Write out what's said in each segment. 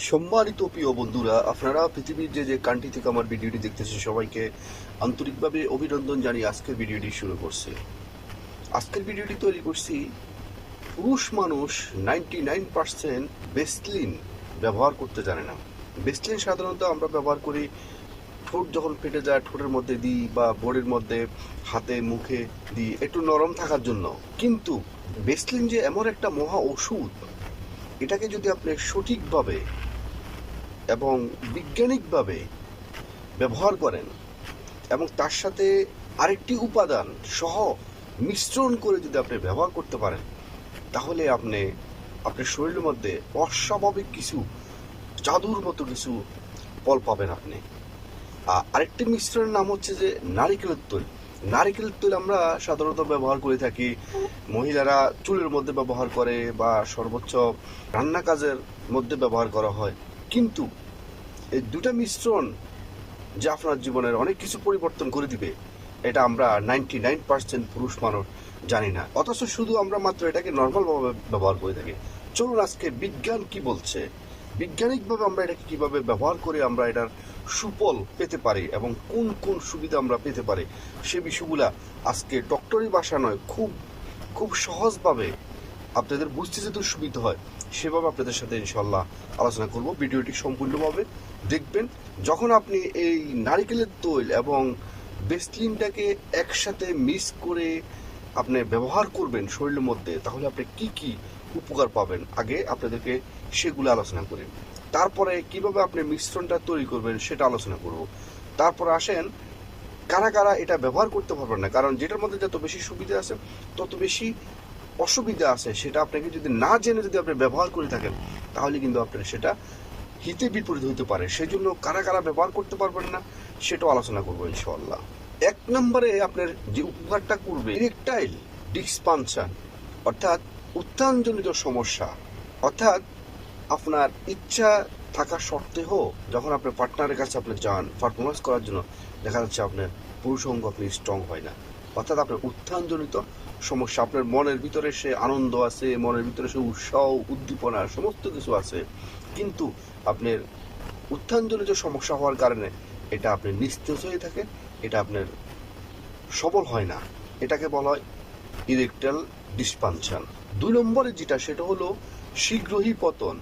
সম্মানিত প্রিয় বন্ধুরা, আপনারা পৃথিবীর যে কান্ট্রি থেকে আমার ভিডিওটি দেখতেছে সবাইকে আন্তরিকভাবে অভিনন্দন জানিয়ে আজকের ভিডিওটি শুরু করছি। আজকের ভিডিওটি তৈরি করছি, পুরুষ মানুষ 99% ভেসলিন ব্যবহার করতে জানে না। ভেসলিন সাধারণত আমরা ব্যবহার করি ঠোঁট যখন ফেটে যায় ঠোঁটের মধ্যে দিই, বা বডির মধ্যে হাতে মুখে দিই একটু নরম থাকার জন্য। কিন্তু ভেসলিন যে এমন একটা মহা ওষুধ, এটাকে যদি আপনি সঠিকভাবে এবং বৈজ্ঞানিকভাবে ব্যবহার করেন এবং তার সাথে আরেকটি উপাদান সহ মিশ্রণ করে যদি আপনি ব্যবহার করতে পারেন, তাহলে আপনি আপনার শরীরের মধ্যে অস্বাভাবিক কিছু জাদুর মতো কিছু ফল পাবেন আপনি। আরেকটি মিশ্রণের নাম হচ্ছে যে নারিকেলের তেল। নারিকেলের তেল আমরা সাধারণত ব্যবহার করে থাকি, মহিলারা চুলের মধ্যে ব্যবহার করে বা সর্বোচ্চ রান্না কাজের মধ্যে ব্যবহার করা হয়। কিন্তু এই দুটা মিশ্রণ যে আপনার জীবনের অনেক কিছু পরিবর্তন করে দিবে, এটা আমরা 99% পুরুষ মানুষ জানি না, অথচ শুধু আমরা মাত্র এটাকে নর্মালভাবে ব্যবহার করে থাকি। চলুন আজকে বিজ্ঞান কি বলছে, বৈজ্ঞানিকভাবে আমরা এটাকে কিভাবে ব্যবহার করে আমরা এটার সুফল পেতে পারি এবং কোন কোন সুবিধা আমরা পেতে পারি, সে বিষয়গুলা আজকে ডক্টরি ভাষা নয়, খুব খুব সহজভাবে আপনাদের বুঝতে যেহেতু সুবিধা হয় সেভাবে আপনাদের সাথে ইনশাল্লাহ আলোচনা করব। ভিডিওটি সম্পূর্ণভাবে দেখবেন। যখন আপনি এই নারিকেলের তেল এবং ভেসলিনটাকে একসাথে মিক্স করে আপনি ব্যবহার করবেন শরীরের মধ্যে, তাহলে আপনি কি কি উপকার পাবেন আগে আপনাদেরকে সেগুলো আলোচনা করি। তারপরে কিভাবে আপনি মিশ্রণটা তৈরি করবেন সেটা আলোচনা করব। তারপর আসেন কারা কারা এটা ব্যবহার করতে পারবেন না, কারণ যেটার মধ্যে যত বেশি সুবিধা আছে তত বেশি অসুবিধা আছে। সেটা আপনাকে যদি না জেনে যদি আপনি ব্যবহার করে থাকেন, তাহলে কিন্তু আপনার সেটা হিতে বিপরীত হতে পারে। সেই জন্য কারা কারা ব্যবহার করতে পারবেন না সেটাও আলোচনা করবো ইনশাআল্লাহ। এক নম্বরে আপনার যে উপকারটা করবে ইরেকটাইল ডিসফাংশন, অর্থাৎ উত্থানজনিত সমস্যা। অর্থাৎ আপনার ইচ্ছা থাকা সত্ত্বেও যখন আপনার পার্টনারের কাছে আপনি যান পারফরমেন্স করার জন্য, দেখা যাচ্ছে আপনার পুরুষ অঙ্গ আপনি স্ট্রং হয় না। অর্থাৎ আপনার উত্থানজনিত সমস্যা, আপনার মনের ভিতরে সে আনন্দ আছে, মনের ভিতরে সে উৎসাহ উদ্দীপনা সমস্ত কিছু আছে, কিন্তু আপনার উত্থানজনিত সমস্যা হওয়ার কারণে এটা আপনি নিস্তেজ হয়ে থাকে, এটা আপনার সবল হয় না। এটাকে বলা হয় ইরেকটাইল ডিসফাংশন। দুই নম্বরে যেটা, সেটা হলো শীঘ্রই পতন।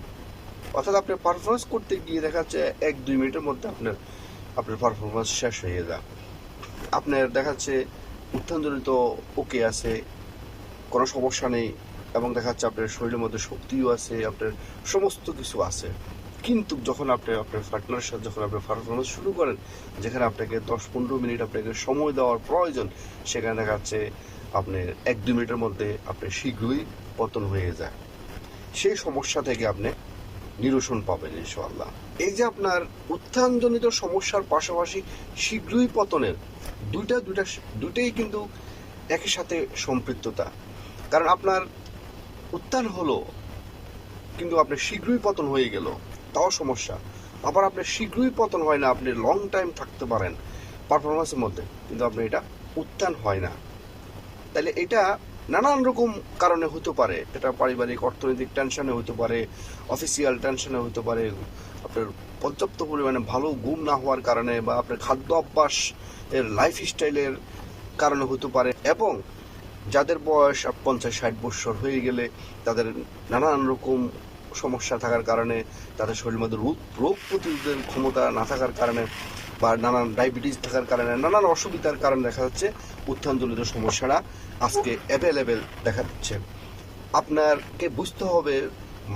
অর্থাৎ আপনি পারফরমেন্স করতে গিয়ে দেখা যাচ্ছে 1-2 মিনিটের মধ্যে আপনার পারফরমেন্স শেষ হয়ে যায়। আপনার দেখা যাচ্ছে উত্থানজনিত ওকে আছে, কোনো সমস্যা নেই, এবং দেখা যাচ্ছে আপনার শরীরের মধ্যে শক্তিও আছে, আপনার সমস্ত কিছু আছে। কিন্তু যখন আপনি আপনার পার্টনারের সাথে যখন আপনি পারফরমেন্স শুরু করেন, যেখানে আপনাকে 10-15 মিনিট আপনাকে সময় দেওয়ার প্রয়োজন, সেখানে দেখা যাচ্ছে আপনার 1-2 মিনিটের মধ্যে আপনার শীঘ্রই পতন হয়ে যায়। সেই সমস্যা থেকে আপনি নিরসন পাবেন ইনশাআল্লাহ। এই যে আপনার উত্থানজনিত সমস্যার পাশাপাশি শীঘ্রই পতনের দুইটাই কিন্তু একই সাথে সম্পৃক্ততা। কারণ আপনার উত্থান হলো কিন্তু আপনার শীঘ্রই পতন হয়ে গেল, তাও সমস্যা। আবার আপনার শীঘ্রই পতন হয় না, আপনি লং টাইম থাকতে পারেন পারফরমেন্সের মধ্যে, কিন্তু আপনার এটা উত্থান হয় না। তাহলে এটা নানান রকম কারণে হতে পারে। এটা পারিবারিক অর্থনৈতিক টেনশনে হতে পারে, অফিসিয়াল টেনশনে হতে পারে, আপনার পর্যাপ্ত পরিমাণে ভালো ঘুম না হওয়ার কারণে, বা আপনার খাদ্য অভ্যাস এর লাইফস্টাইলের কারণে হতে পারে, এবং যাদের বয়স 50-60 বছর হয়ে গেলে তাদের নানান রকম সমস্যা থাকার কারণে, তাদের শরীরের মধ্যে রোগ প্রতিরোধের ক্ষমতা না থাকার কারণে, বা নানান ডায়াবেটিস থাকার কারণে, নানান অসুবিধার কারণে দেখা যাচ্ছে উত্থানজনিত সমস্যাটা আজকে অ্যাভেলেবেল দেখা দিচ্ছে। আপনাকে বুঝতে হবে,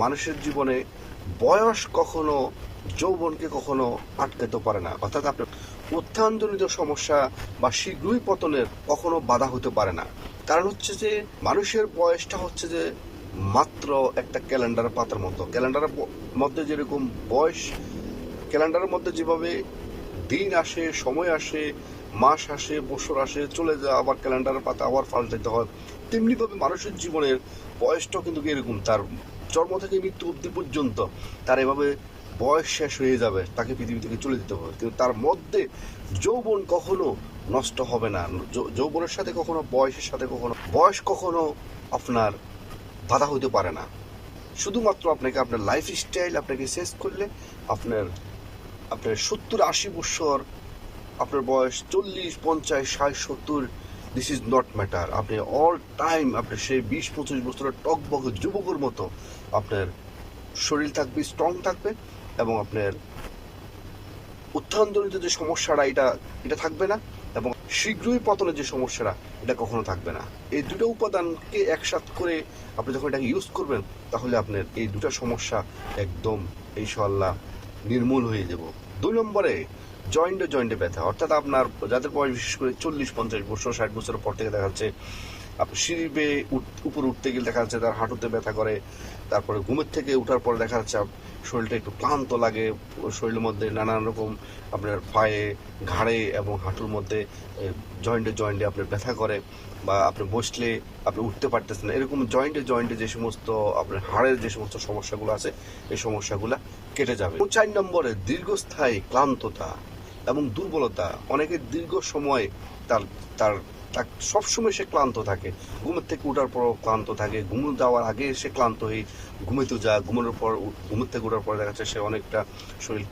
মানুষের জীবনে বয়স কখনো যৌবনকে কখনো আটকাতে পারে না। অর্থাৎ আপনার উত্থানজনিত সমস্যা বা শীঘ্রই পতনের কখনো বাধা হতে পারে না। কারণ হচ্ছে যে মানুষের বয়সটা হচ্ছে যে মাত্র একটা ক্যালেন্ডার পাতার মতো। ক্যালেন্ডারের মধ্যে যেরকম বয়স, ক্যালেন্ডারের মধ্যে যেভাবে দিন আসে, সময় আসে, মাস আসে, বছর আসে, চলে যায়, আবার ক্যালেন্ডারের পাতা আবার পাল্টাতে হয়, তেমনিভাবে মানুষের জীবনের বয়সটাও কিন্তু এরকম। তার জন্ম থেকে মৃত্যু অবধি পর্যন্ত তার এভাবে বয়স শেষ হয়ে যাবে, তাকে পৃথিবী থেকে চলে যেতে হবে, কিন্তু তার মধ্যে যৌবন কখনো নষ্ট হবে না। যৌবনের সাথে কখনো বয়সের সাথে কখনো বয়স কখনো আপনার বাধা হইতে পারে না। শুধুমাত্র আপনাকে আপনার লাইফ স্টাইল আপনাকে চেঞ্জ করলে আপনার 70-80 বছর, আপনার বয়স 40-50-60-70, দিস ইজ নট ম্যাটার। আপনি অল টাইম আপনার সেই 20-25 বছরের টকবক যুবকের মতো আপনার শরীর থাকবে, স্ট্রং থাকবে, এবং আপনার উত্থানজনিত যে সমস্যাটা এটা থাকবে না, এবং শীঘ্রই পতনের যে সমস্যাটা এটা কখনো থাকবে না। এই দুটো উপাদানকে একসাথে করে আপনি যখন এটাকে ইউজ করবেন, তাহলে আপনার এই দুটো সমস্যা একদম ইনশাআল্লাহ নির্মূল হয়ে যাব। 2 নম্বরে জয়েন্টে ব্যথা, অর্থাৎ আপনার যাদের বয়স বিশেষ করে 40-50 বছর, 60 বছরের পর থেকে দেখা যাচ্ছে আপনি সিঁড়ি বেয়ে উপরে উঠতে গেলে দেখা যাচ্ছে তার হাঁটুতে ব্যথা করে, তারপরে ঘুমের থেকে উঠার পরে দেখা যাচ্ছে শরীরটা একটু ক্লান্ত লাগে, শরীরের মধ্যে নানান রকম আপনার পায়ে, ঘাড়ে এবং হাঁটুর মধ্যে জয়েন্টে আপনার ব্যথা করে, বা আপনি বসলে আপনি উঠতে পারতেছেন না, এরকম জয়েন্টে যে সমস্ত আপনার হাড়ের যে সমস্ত সমস্যাগুলো আছে এই সমস্যাগুলো কেটে যাবে। 4 নম্বরে দীর্ঘস্থায়ী ক্লান্ততা এবং দুর্বলতা। অনেকের দীর্ঘ সময় তার সবসময় সে ক্লান্ত থাকে, ঘুমের থেকে উঠার পর ক্লান্ত থাকে, ঘুমো যাওয়ার আগে সে ক্লান্ত হয়ে ঘুমেতে যায়, ঘুমের থেকে উঠার পরে দেখা যাচ্ছে সে অনেকটা শরীর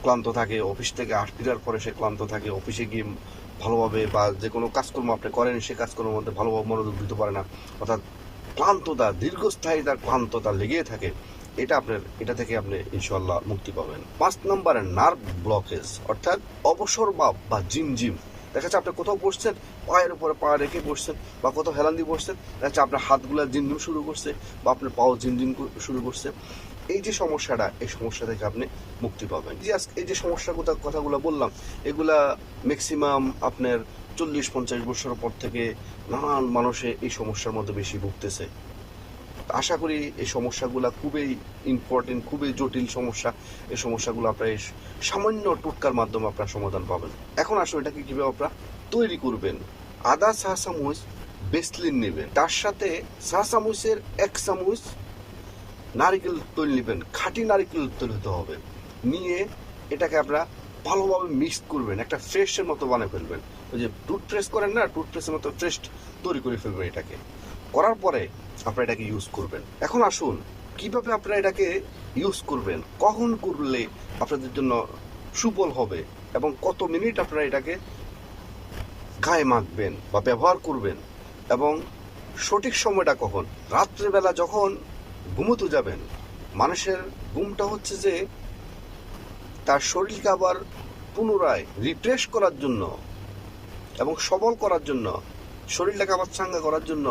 ক্লান্ত থাকে, অফিস থেকে ফেরার পরে সে ক্লান্ত থাকে, অফিসে গিয়ে ভালোভাবে বা যে কোনো কাজকর্ম আপনি করেন সে কাজকর্মের মধ্যে ভালোভাবে মনোযোগ দিতে পারে না, অর্থাৎ ক্লান্ততা, দীর্ঘস্থায়ী তার ক্লান্ততা লেগেই থাকে। এটা থেকে আপনি ইনশাআল্লাহ মুক্তি পাবেন। 5 নম্বরে নার্ভ ব্লকেজ, অর্থাৎ অবসর বা জিম। দেখা যাচ্ছে আপনি কোথাও বসছেন, পায়ের উপরে পা রেখে বসছেন, বা কোথাও হেলান দিয়ে বসছেন, দেখা যাচ্ছে আপনার হাতগুলা ঝিমঝিম শুরু করছে, বা আপনার পাও ঝিমঝিম শুরু করছে। এই যে সমস্যাটা, এই সমস্যা থেকে আপনি মুক্তি পাবেন। এই যে কথাগুলো বললাম, এগুলা ম্যাক্সিমাম আপনার 40-50 বছরের পর থেকে নানান মানুষে এই সমস্যার মধ্যে বেশি ভুগতেছে। আশা করি এই সমস্যাগুলো খুবই ইম্পর্টেন্ট, খুবই জটিল সমস্যা। এই সমস্যাগুলো আপনার সামান্য টোটকার মাধ্যমে আপনার সমাধান পাবেন। এখন আসলে এটাকে কিভাবে আপনারা তৈরি করবেন। আদা 1 চামচ বেসলিন নেবেন, তার সাথে 1 চামচের 1 চামচ নারিকেল তেল নেবেন, খাঁটি নারিকেল তেল হতে হবে। নিয়ে এটাকে আপনারা ভালোভাবে মিক্স করবেন, একটা ফ্রেশের মতো বানিয়ে ফেলবেন। ওই যে টুথপেস্ট করেন না, টুথপেস্টের মতো ফ্রেশ তৈরি করে ফেলবেন। এটাকে করার পরে আপনারা এটাকে ইউজ করবেন। এখন আসুন কিভাবে আপনারা এটাকে ইউজ করবেন, কখন করলে আপনাদের জন্য সুফল হবে, এবং কত মিনিট আপনারা এটাকে গায়ে মাখবেন বা ব্যবহার করবেন, এবং সঠিক সময়টা কখন। রাত্রেবেলা যখন ঘুমোতে যাবেন, মানুষের ঘুমটা হচ্ছে যে তার শরীরকে আবার পুনরায় রিফ্রেশ করার জন্য এবং সবল করার জন্য, শরীরটাকে আবার চাঙ্গা করার জন্য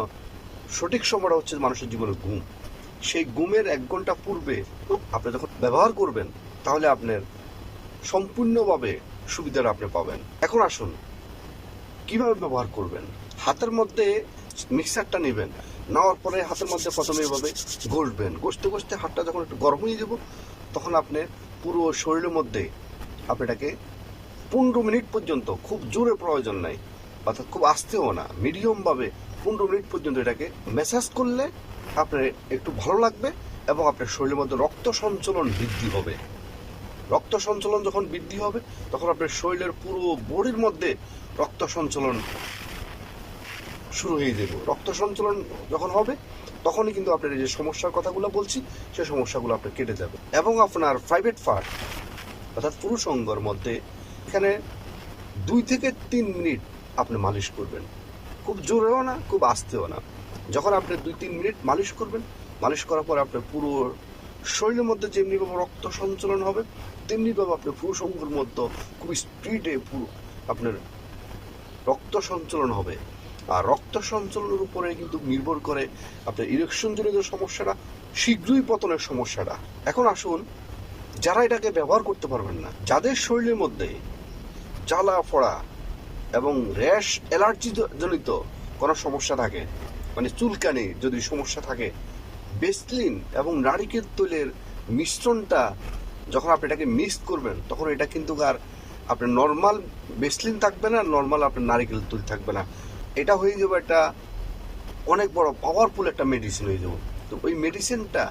সঠিক সময়টা হচ্ছে মানুষের জীবনের ঘুম। সেই ঘুমের 1 ঘন্টা পূর্বে আপনি যখন ব্যবহার করবেন, তাহলে আপনার সম্পূর্ণভাবে সুবিধাটা আপনি পাবেন। এখন আসুন কিভাবে ব্যবহার করবেন। হাতের মধ্যে মিক্সারটা নেবেন, নেওয়ার পরে হাতের মধ্যে প্রথমে এভাবে ঘষবেন, ঘষতে হাতটা যখন একটু গরম হয়ে যাব, তখন আপনি পুরো শরীরের মধ্যে আপনি এটাকে 15 মিনিট পর্যন্ত, খুব জোরে প্রয়োজন নাই, অর্থাৎ খুব আস্তেও না, মিডিয়ামভাবে 15 মিনিট পর্যন্ত এটাকে ম্যাসাজ করলে আপনার একটু ভালো লাগবে, এবং আপনার শরীরের মধ্যে রক্ত সঞ্চালন বৃদ্ধি হবে। রক্ত সঞ্চালন যখন বৃদ্ধি হবে, তখন আপনার শরীরের পুরো বডির মধ্যে রক্ত সঞ্চালন শুরু হয়ে যাবে। রক্ত সঞ্চালন যখন হবে, তখনই কিন্তু আপনার এই যে সমস্যার কথাগুলো বলছি, সেই সমস্যাগুলো আপনার কেটে যাবে। এবং আপনার প্রাইভেট পার্ট, অর্থাৎ পুরুষ অঙ্গের মধ্যে এখানে 2 থেকে 3 মিনিট আপনি মালিশ করবেন, খুব জোরেও না, খুব আস্তেও না। যখন আপনি 2-3 মিনিট মালিশ করবেন, মালিশ করার পর আপনার পুরো শরীরের মধ্যে যেমনিভাবে রক্ত সঞ্চালন হবে, তেমনিভাবে আপনার পুরুষ অঙ্গের মধ্যে খুব স্পিডে আপনার রক্ত সঞ্চালন হবে। আর রক্ত সঞ্চালনের উপরে কিন্তু নির্ভর করে আপনার ইরেকশনজনিত সমস্যাটা, শীঘ্রই পতনের সমস্যাটা। এখন আসুন যারা এটাকে ব্যবহার করতে পারবেন না, যাদের শরীরের মধ্যে জ্বালা ফোড়া এবং র্যাশ, অ্যালার্জি জনিত কোনো সমস্যা থাকে, মানে চুলকানি যদি সমস্যা থাকে, বেসলিন এবং নারিকেল তেলের মিশ্রণটা যখন আপনি এটাকে মিক্স করবেন, তখন এটা কিন্তু আর আপনার নর্মাল বেসলিন থাকবে না, নর্মাল আপনার নারিকেল তেল থাকবে না, এটা হয়ে যাবে একটা অনেক বড় পাওয়ারফুল একটা মেডিসিন হয়ে যাবে। তো ওই মেডিসিনটা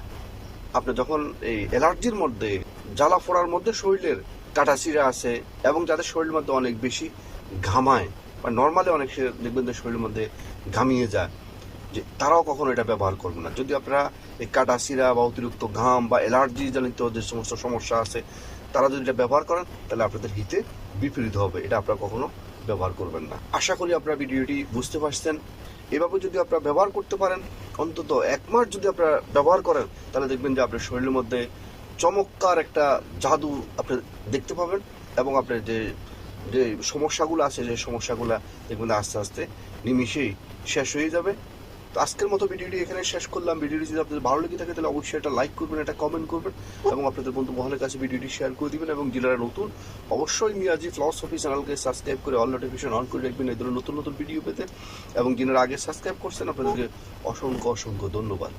আপনি যখন এই অ্যালার্জির মধ্যে, জ্বালা ফোড়ার মধ্যে, শরীরের কাটাছিড়া আছে, এবং যাদের শরীরের মধ্যে অনেক বেশি ঘামায়, বা নর্মালি অনেক দেখবেন যে শরীরের মধ্যে ঘামিয়ে যায়, যে তারাও কখনো এটা ব্যবহার করবে না। যদি আপনারা এই কাটাছিরা বা অতিরিক্ত ঘাম বা অ্যালার্জি জনিত যে সমস্ত সমস্যা আছে তারা যদি এটা ব্যবহার করেন তাহলে আপনাদের হিতে বিপরীত হবে, এটা আপনারা কখনো ব্যবহার করবেন না। আশা করি আপনারা ভিডিওটি বুঝতে পারছেন। এভাবে যদি আপনারা ব্যবহার করতে পারেন, অন্তত 1 মাস যদি আপনারা ব্যবহার করেন, তাহলে দেখবেন যে আপনার শরীরের মধ্যে চমৎকার একটা জাদু আপনি দেখতে পাবেন এবং আপনার যে যে সমস্যাগুলো আছে সেই সমস্যাগুলো দেখবেন আস্তে আস্তে নিমিশেই শেষ হয়ে যাবে। তো আজকের মতো ভিডিওটি এখানে শেষ করলাম। ভিডিওটি যদি আপনাদের ভালো লেগে থাকে তাহলে অবশ্যই একটা লাইক করবেন, একটা কমেন্ট করবেন এবং আপনাদের বন্ধু মহলের কাছে ভিডিওটি শেয়ার করে দিবেন। এবং যারা নতুন অবশ্যই মিয়াজি ফিলসফি চ্যানেলকে সাবস্ক্রাইব করে অল নোটিফিকেশন অন করে রাখবেন এই ধরনের নতুন নতুন ভিডিও পেতে। এবং যারা আগে সাবস্ক্রাইব করছেন আপনাদেরকে অসংখ্য অসংখ্য ধন্যবাদ।